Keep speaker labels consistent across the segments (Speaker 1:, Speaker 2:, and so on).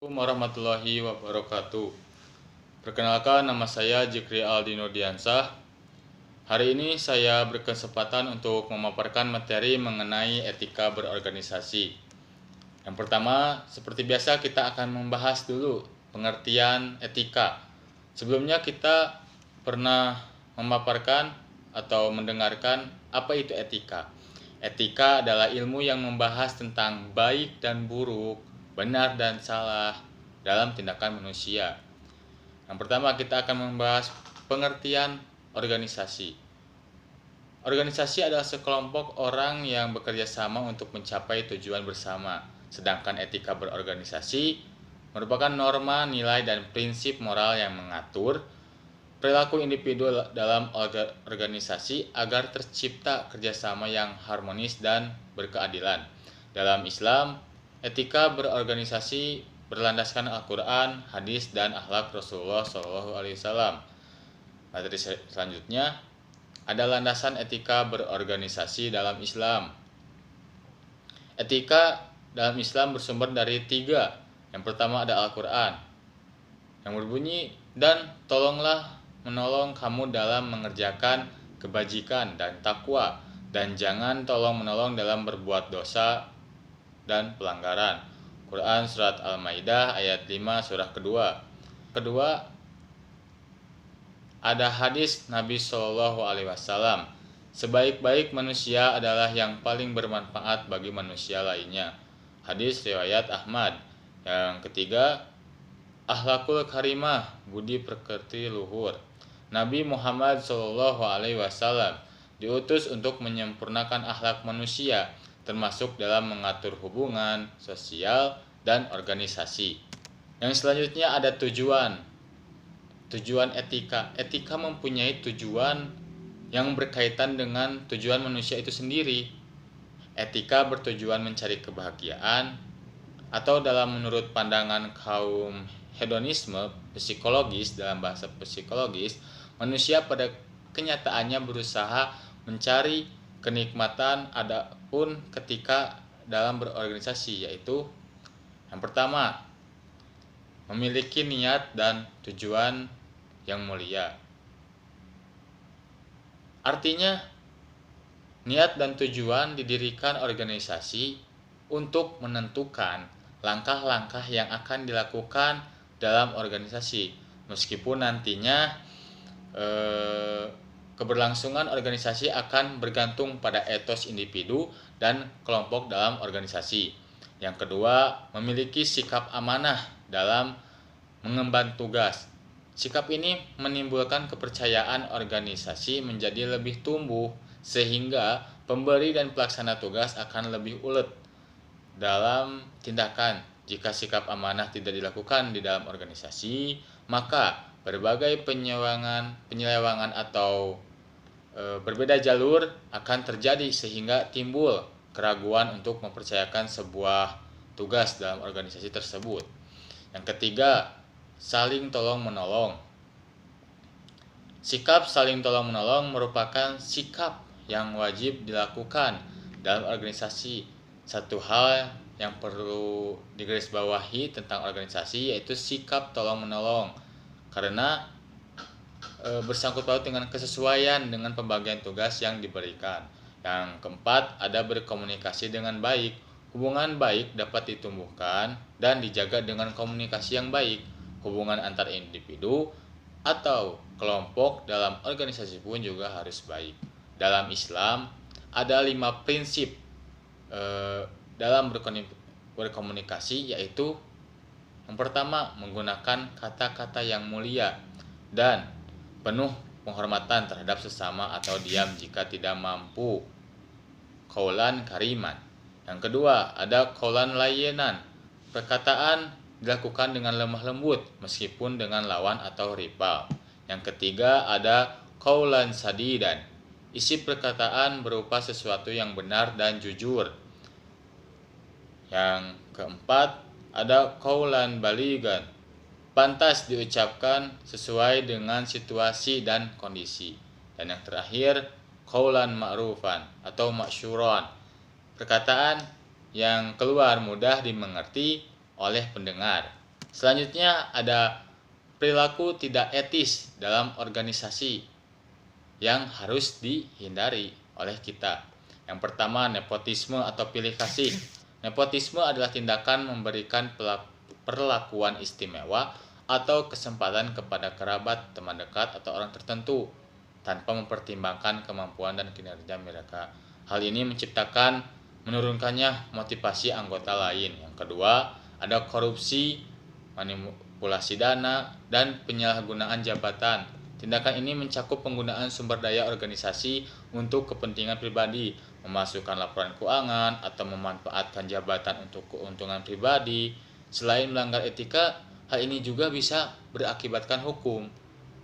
Speaker 1: Assalamualaikum warahmatullahi wabarakatuh. Perkenalkan, nama saya Jikri Aldino Diansah. Hari ini saya berkesempatan untuk memaparkan materi mengenai etika berorganisasi. Yang pertama, seperti biasa kita akan membahas dulu pengertian etika. Sebelumnya kita pernah memaparkan atau mendengarkan apa itu etika. Etika adalah ilmu yang membahas tentang baik dan buruk, benar dan salah dalam tindakan manusia. Yang pertama kita akan membahas pengertian organisasi. Organisasi adalah sekelompok orang yang bekerja sama untuk mencapai tujuan bersama. Sedangkan etika berorganisasi merupakan norma, nilai, dan prinsip moral yang mengatur perilaku individu dalam organisasi agar tercipta kerjasama yang harmonis dan berkeadilan. Dalam Islam, etika berorganisasi berlandaskan Al-Quran, hadis, dan akhlak Rasulullah SAW. Materi selanjutnya ada landasan etika berorganisasi dalam Islam. Etika dalam Islam bersumber dari 3. Yang pertama ada Al-Quran yang berbunyi, dan tolonglah menolong kamu dalam mengerjakan kebajikan dan takwa, dan jangan tolong menolong dalam berbuat dosa dan pelanggaran. Quran Surat Al-Maidah ayat 5 surah kedua. Kedua, ada hadis Nabi SAW. Sebaik-baik manusia adalah yang paling bermanfaat bagi manusia lainnya. Hadis riwayat Ahmad. Yang ketiga, akhlakul karimah, budi pekerti luhur. Nabi Muhammad SAW diutus untuk menyempurnakan akhlak manusia, termasuk dalam mengatur hubungan sosial dan organisasi. Yang selanjutnya ada tujuan. Tujuan etika. Etika mempunyai tujuan yang berkaitan dengan tujuan manusia itu sendiri. Etika bertujuan mencari kebahagiaan, atau dalam menurut pandangan kaum hedonisme psikologis, dalam bahasa psikologis, manusia pada kenyataannya berusaha mencari kenikmatan adapun ketika dalam berorganisasi, yaitu yang pertama, memiliki niat dan tujuan yang mulia. Artinya, niat dan tujuan didirikan organisasi untuk menentukan langkah-langkah yang akan dilakukan dalam organisasi, meskipun nantinya keberlangsungan organisasi akan bergantung pada etos individu dan kelompok dalam organisasi. Yang kedua, memiliki sikap amanah dalam mengemban tugas. Sikap ini menimbulkan kepercayaan organisasi menjadi lebih tumbuh, sehingga pemberi dan pelaksana tugas akan lebih ulet dalam tindakan. Jika sikap amanah tidak dilakukan di dalam organisasi, maka berbagai penyelewangan atau berbeda jalur akan terjadi, sehingga timbul keraguan untuk mempercayakan sebuah tugas dalam organisasi tersebut. Yang ketiga, saling tolong-menolong. Sikap saling tolong-menolong merupakan sikap yang wajib dilakukan dalam organisasi. Satu hal yang perlu digarisbawahi tentang organisasi yaitu sikap tolong-menolong, karena bersangkut paut dengan kesesuaian dengan pembagian tugas yang diberikan. Yang keempat, ada berkomunikasi dengan baik. Hubungan baik dapat ditumbuhkan dan dijaga dengan komunikasi yang baik. Hubungan antar individu atau kelompok dalam organisasi pun juga harus baik. Dalam Islam ada 5 prinsip dalam berkomunikasi, yaitu yang pertama, menggunakan kata-kata yang mulia dan penuh penghormatan terhadap sesama atau diam jika tidak mampu. Qaulan kariman. Yang kedua, ada qaulan layyinan. Perkataan dilakukan dengan lemah lembut meskipun dengan lawan atau rival. Yang ketiga, ada qaulan sadidan. Isi perkataan berupa sesuatu yang benar dan jujur. Yang keempat, ada qaulan baligan. Pantas diucapkan sesuai dengan situasi dan kondisi. Dan yang terakhir, qaulan ma'rufan atau masyuron. Perkataan yang keluar mudah dimengerti oleh pendengar. Selanjutnya ada perilaku tidak etis dalam organisasi yang harus dihindari oleh kita. Yang pertama, nepotisme atau pilih kasih. Nepotisme adalah tindakan memberikan perlakuan istimewa atau kesempatan kepada kerabat, teman dekat, atau orang tertentu tanpa mempertimbangkan kemampuan dan kinerja mereka. Hal ini menurunkannya motivasi anggota lain. Yang kedua, ada korupsi, manipulasi dana, dan penyalahgunaan jabatan. Tindakan ini mencakup penggunaan sumber daya organisasi untuk kepentingan pribadi, memasukkan laporan keuangan, atau memanfaatkan jabatan untuk keuntungan pribadi. Selain melanggar etika, hal ini juga bisa berakibatkan hukum,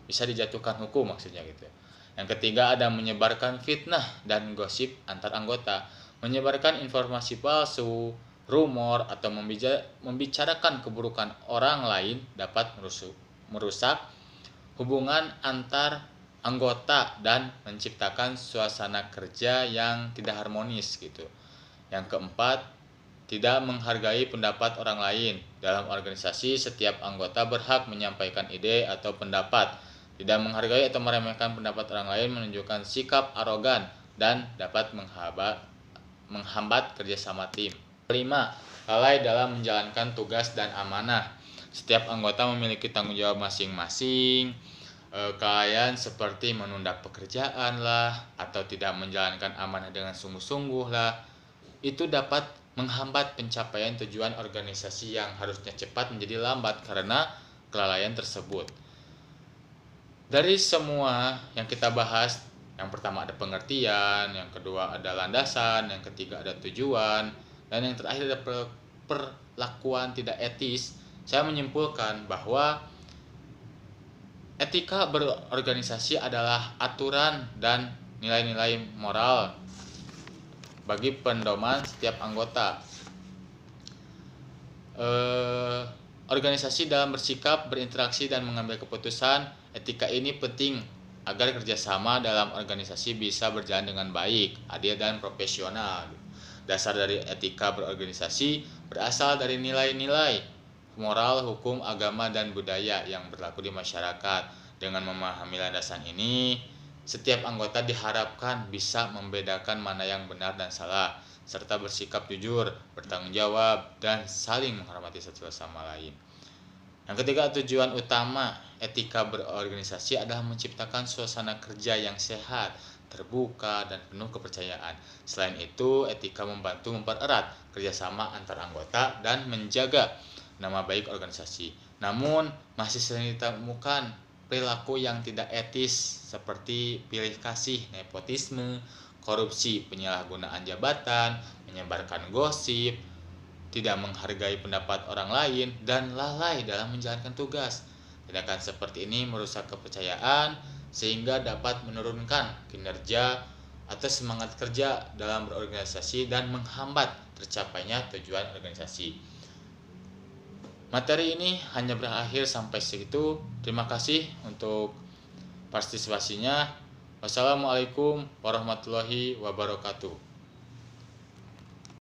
Speaker 1: bisa dijatuhkan hukum maksudnya gitu. Yang ketiga ada menyebarkan fitnah dan gosip antar anggota. Menyebarkan informasi palsu, rumor, atau membicarakan keburukan orang lain dapat merusak hubungan antar anggota dan menciptakan suasana kerja yang tidak harmonis gitu. Yang keempat, tidak menghargai pendapat orang lain. Dalam organisasi, setiap anggota berhak menyampaikan ide atau pendapat. Tidak menghargai atau meremehkan pendapat orang lain menunjukkan sikap arogan dan dapat menghambat kerjasama tim. Kelima, lalai dalam menjalankan tugas dan amanah. Setiap anggota memiliki tanggung jawab masing-masing. Kelalaian seperti menunda pekerjaan lah, atau tidak menjalankan amanah dengan sungguh-sungguh lah, itu dapat menghambat pencapaian tujuan organisasi yang harusnya cepat menjadi lambat karena kelalaian tersebut. Dari semua yang kita bahas, yang pertama ada pengertian, yang kedua ada landasan, yang ketiga ada tujuan, dan yang terakhir ada perlakuan tidak etis. Saya menyimpulkan bahwa etika berorganisasi adalah aturan dan nilai-nilai moral bagi pedoman setiap anggota. Organisasi dalam bersikap, berinteraksi, dan mengambil keputusan, etika ini penting agar kerjasama dalam organisasi bisa berjalan dengan baik, adil, dan profesional. Dasar dari etika berorganisasi berasal dari nilai-nilai moral, hukum, agama, dan budaya yang berlaku di masyarakat. Dengan memahami landasan ini, setiap anggota diharapkan bisa membedakan mana yang benar dan salah, serta bersikap jujur, bertanggung jawab, dan saling menghormati satu sama lain. Yang ketiga, tujuan utama etika berorganisasi adalah menciptakan suasana kerja yang sehat, terbuka, dan penuh kepercayaan. Selain itu, etika membantu mempererat kerjasama antar anggota dan menjaga nama baik organisasi. Namun, masih sering ditemukan perilaku yang tidak etis seperti pilih kasih, nepotisme, korupsi, penyalahgunaan jabatan, menyebarkan gosip, tidak menghargai pendapat orang lain, dan lalai dalam menjalankan tugas. Tindakan seperti ini merusak kepercayaan sehingga dapat menurunkan kinerja atau semangat kerja dalam berorganisasi dan menghambat tercapainya tujuan organisasi. Materi ini hanya berakhir sampai segitu. Terima kasih untuk partisipasinya. Wassalamualaikum warahmatullahi wabarakatuh.